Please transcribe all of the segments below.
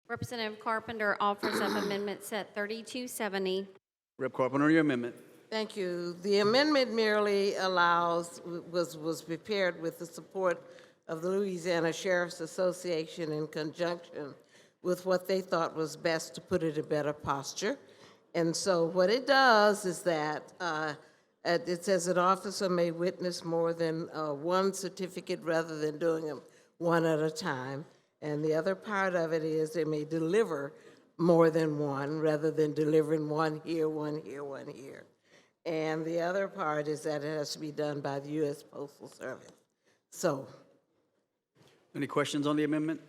Representative Carpenter offers up Amendment Set 3270. Rep. Carpenter, your amendment. Thank you. The amendment merely allows, was prepared with the support of the Louisiana Sheriff's Association in conjunction with what they thought was best to put it in better posture. And so what it does is that it says an officer may witness more than one certificate rather than doing them one at a time. And the other part of it is they may deliver more than one rather than delivering one here, one here, one here. And the other part is that it has to be done by the U.S. Postal Service. So, Any questions on the amendment?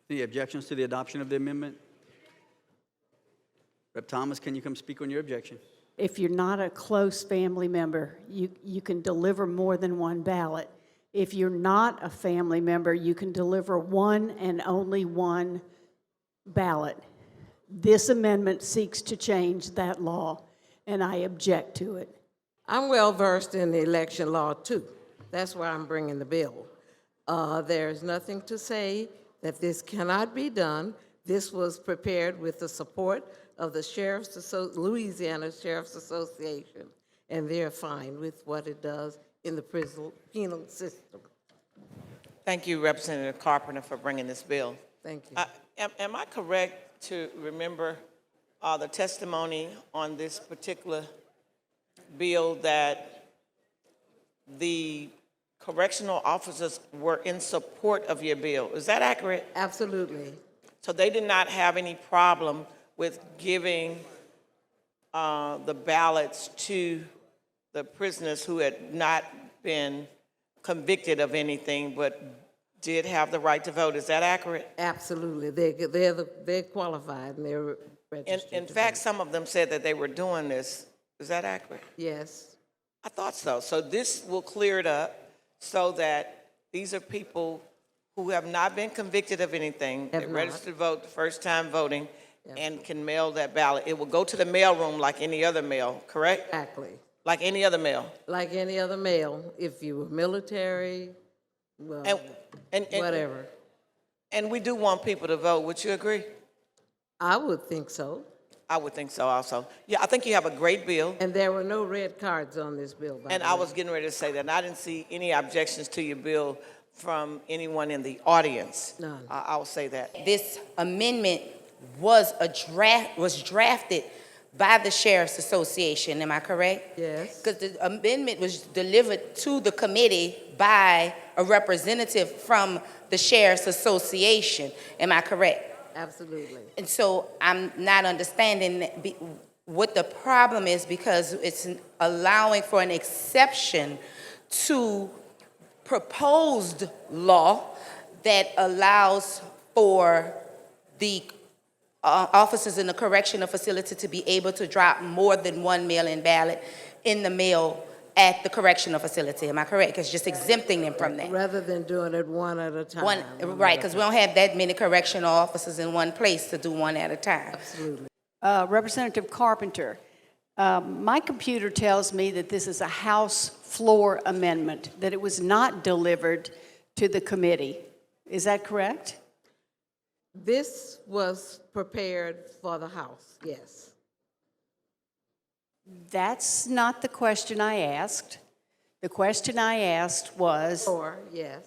Any objections to the adoption of the amendment? Rep. Thomas, can you come speak on your objection? If you're not a close family member, you can deliver more than one ballot. If you're not a family member, you can deliver one and only one ballot. This amendment seeks to change that law, and I object to it. I'm well-versed in the election law, too. That's why I'm bringing the bill. There's nothing to say that this cannot be done. This was prepared with the support of the Louisiana Sheriff's Association, and they're fine with what it does in the penal system. Thank you, Representative Carpenter, for bringing this bill. Thank you. Am I correct to remember the testimony on this particular bill that the correctional officers were in support of your bill? Is that accurate? Absolutely. So they did not have any problem with giving the ballots to the prisoners who had not been convicted of anything but did have the right to vote. Is that accurate? Absolutely. They're qualified and they're registered. In to fact, vote. some of them said that they were doing this. Is that accurate? Yes. I thought so. So this will clear it up so that these are people who have not been convicted of anything. Have They're not. registered to vote, first time voting, Yes. and can mail that ballot. It will go to the mail room like any other mail, correct? Exactly. Like any other mail. Like any other male, if you were military, well, And whatever. And we do want people to vote. Would you agree? I would think so. I would think so also. Yeah, I think you have a great bill. And there were no red cards on this bill, by And the I way. was getting ready to say that. And I didn't see any objections to your bill from anyone in the audience. None. I will say that. This amendment was drafted by the Sheriff's Association, am I correct? Yes. Because the amendment was delivered to the committee by a representative from the Sheriff's Association, am I correct? Absolutely. And so I'm not understanding what the problem is, because it's allowing for an exception to proposed law that allows for the officers in the correctional facility to be able to drop more than one mail-in ballot in the mail at the correctional facility. Am I correct? It's just exempting them from that. Rather than doing it one at a time. Right, because we don't have that many correctional officers in one place to do one at a time. Absolutely. Representative Carpenter, my computer tells me that this is a House floor amendment, that it was not delivered to the committee. Is that correct? This was prepared for the House, yes. That's not the question I asked. The question I asked was, Or, yes,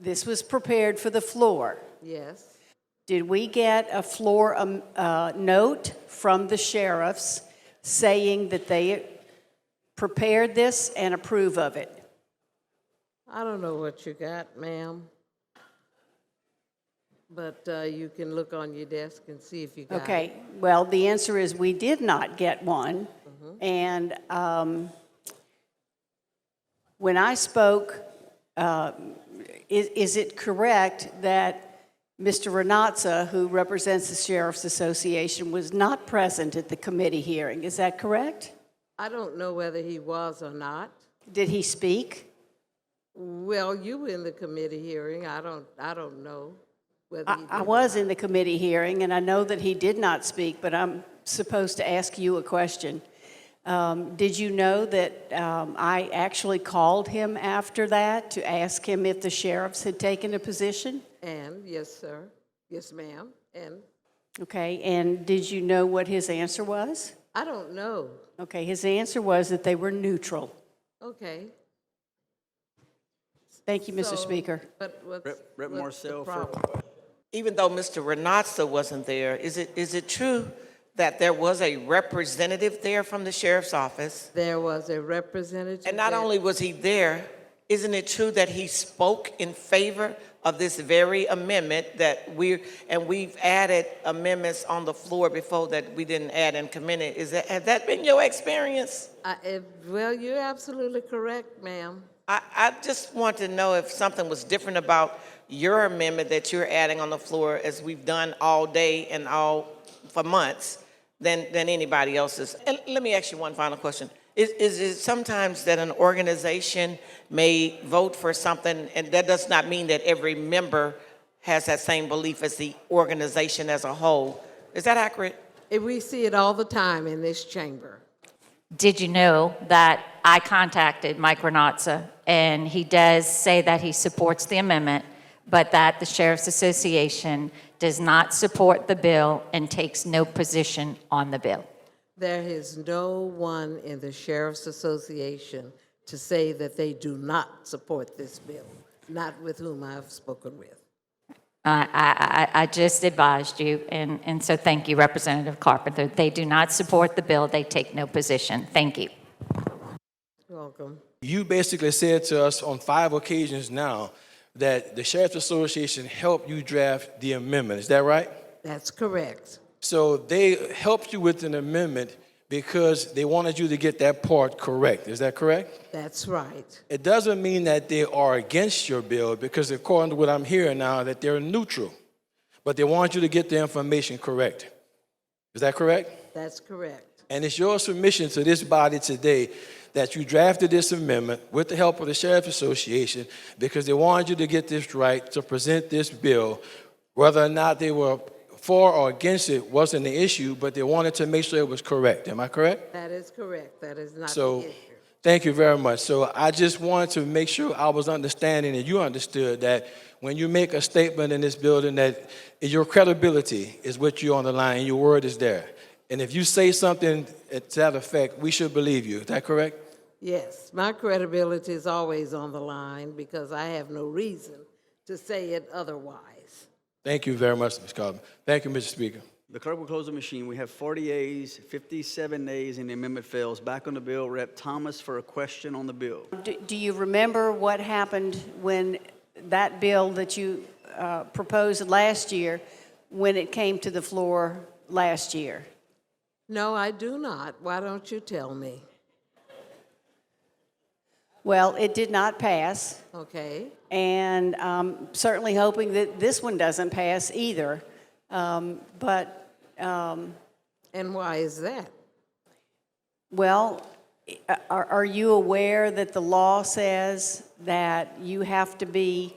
this was prepared for the floor. yes. Did we get a floor note from the sheriffs saying that they prepared this and approve of it? I don't know what you got, ma'am. But you can look on your desk and see if you got it. Okay, well, the answer is we did not get one. And when I spoke, is it correct that Mr. Renatza, who represents the Sheriff's Association, was not present at the committee hearing? Is that correct? I don't know whether he was or not. Did he speak? Well, you were in the committee hearing. I don't know whether he did. I was in the committee hearing, and I know that he did not speak, but I'm supposed to ask you a question. Did you know that I actually called him after that to ask him if the sheriffs had taken a position? And, yes, sir. Yes, ma'am. And Okay, and did you know what his answer was? I don't know. Okay, his answer was that they were neutral. Okay. Thank you, Mr. So, Speaker. But what's, Rep. what's the Marcel for- problem? Even though Mr. Renatza wasn't there, is it true that there was a representative there from the sheriff's office? There was a representative. And not there. only was he there, isn't it true that he spoke in favor of this very amendment that we've added amendments on the floor before that we didn't add in committee? Has that been your experience? Well, you're absolutely correct, ma'am. I just want to know if something was different about your amendment that you're adding on the floor, as we've done all day and all for months, than anybody else's. And let me ask you one final question. Is it sometimes that an organization may vote for something, and that does not mean that every member has that same belief as the organization as a whole? Is that accurate? We see it all the time in this chamber. Did you know that I contacted Mike Renatza, and he does say that he supports the amendment, but that the Sheriff's Association does not support the bill and takes no position on the bill? There is no one in the Sheriff's Association to say that they do not support this bill, not with whom I've spoken with. I just advised you, and so thank you, Representative Carpenter. They do not support the bill. They take no position. Thank you. You're welcome. You basically said to us on 5 occasions now that the Sheriff's Association helped you draft the amendment. Is that right? That's correct. So they helped you with an amendment because they wanted you to get that part correct. Is that correct? That's right. It doesn't mean that they are against your bill, because according to what I'm hearing now, that they're neutral. But they want you to get the information correct. Is that correct? That's correct. And it's your submission to this body today that you drafted this amendment with the help of the Sheriff's Association because they wanted you to get this right to present this bill. Whether or not they were for or against it wasn't the issue, but they wanted to make sure it was correct. Am I correct? That is correct. That is not So, the issue. thank you very much. So I just wanted to make sure I was understanding and you understood that when you make a statement in this building, that your credibility is what you're on the line and your word is there. And if you say something to that effect, we should believe you. Is that correct? Yes, my credibility is always on the line because I have no reason to say it otherwise. Thank you very much, Ms. Coleman. Thank you, Mr. Speaker. The clerk will close the machine. We have 40 yeas, 57 nays, and the amendment fails. Back on the bill, Rep. Thomas for a question on the bill. Do you remember what happened when that bill that you proposed last year, when it came to the floor last year? No, I do not. Why don't you tell me? Well, it did not pass, Okay. and certainly hoping that this one doesn't pass either. And why is that? Well, are you aware that the law says that you have to be,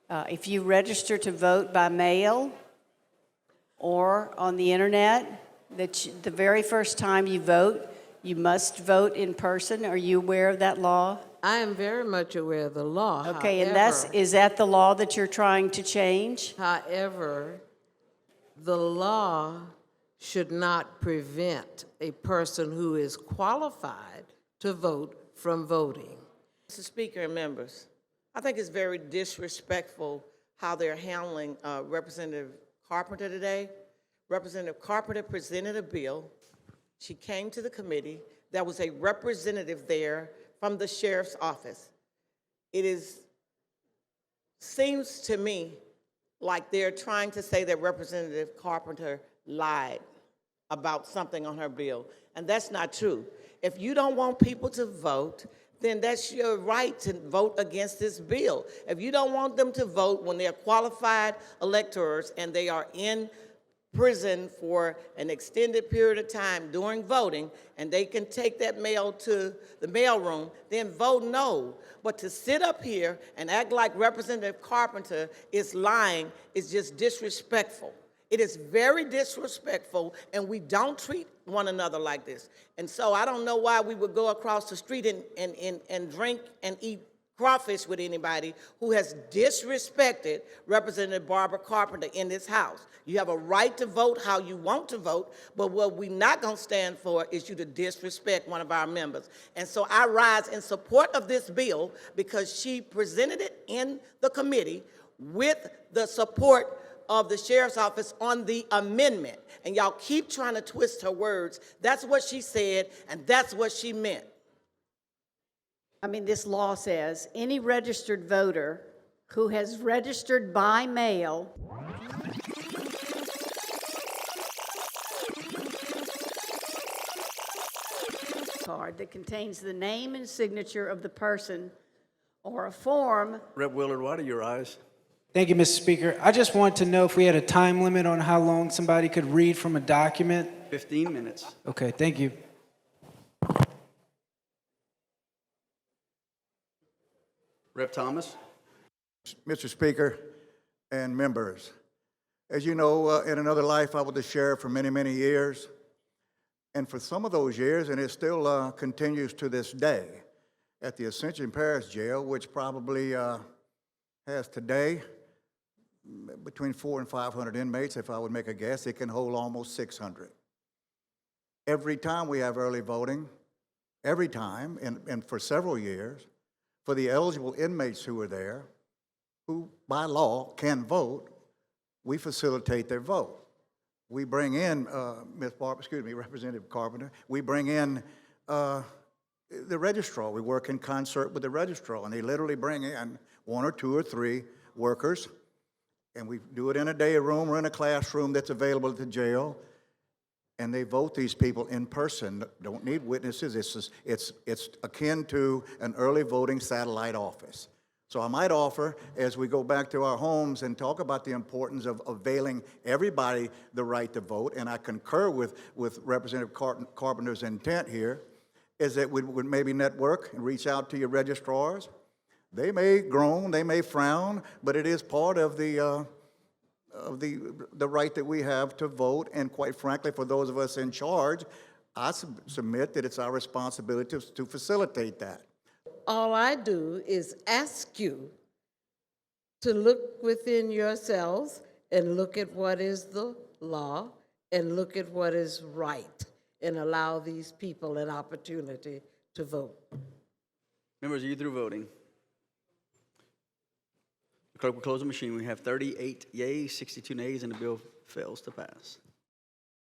if you register to vote by mail or on the internet, that the very first time you vote, you must vote in person? Are you aware of that law? I am very much aware of the law. Okay, and However- is that the law that you're trying to change? However, the law should not prevent a person who is qualified to vote from voting. Mr. Speaker and members, I think it's very disrespectful how they're handling Representative Carpenter today. Representative Carpenter presented a bill. She came to the committee. There was a representative there from the sheriff's office. Seems to me like they're trying to say that Representative Carpenter lied about something on her bill, and that's not true. If you don't want people to vote, then that's your right to vote against this bill. If you don't want them to vote when they're qualified electors and they are in prison for an extended period of time during voting, and they can take that mail to the mailroom, then vote no. But to sit up here and act like Representative Carpenter is lying is just disrespectful. It is very disrespectful, and we don't treat one another like this. And so I don't know why we would go across the street and drink and eat crawfish with anybody who has disrespected Representative Barbara Carpenter in this House. You have a right to vote how you want to vote, but what we're not going to stand for is you to disrespect one of our members. And so I rise in support of this bill because she presented it in the committee with the support of the sheriff's office on the amendment. And y'all keep trying to twist her words. That's what she said, and that's what she meant. I mean, this law says any registered voter who has registered by mail card that contains the name and signature of the person or a form. Rep. Willard, why do your eyes? Thank you, Mr. Speaker. I just want to know if we had a time limit on how long somebody could read from a document. 15 minutes. Okay, thank you. Rep. Thomas? Mr. Speaker and members, as you know, in another life, I was the sheriff for many, many years. And for some of those years, and it still continues to this day, at the Ascension Parish Jail, which probably has today between 400 and 500 inmates, if I would make a guess, it can hold almost 600. Every time we have early voting, every time, and for several years, for the eligible inmates who are there, who by law can vote, we facilitate their vote. We bring in, Representative Carpenter, we bring in the registrar. We work in concert with the registrar, and they literally bring in 1 or 2 or 3 workers, and we do it in a day room or in a classroom that's available at the jail, and they vote these people in person. Don't need witnesses. It's akin to an early voting satellite office. So I might offer, as we go back to our homes and talk about the importance of availing everybody the right to vote, and I concur with Representative Carpenter's intent here, is that we would maybe network and reach out to your registrars. They may groan, they may frown, but it is part of the right that we have to vote. And quite frankly, for those of us in charge, I submit that it's our responsibility to facilitate that. All I do is ask you to look within yourselves and look at what is the law and look at what is right and allow these people an opportunity to vote. Members, are you through voting? The clerk will close the machine. We have 38 yeas, 62 nays, and the bill fails to pass.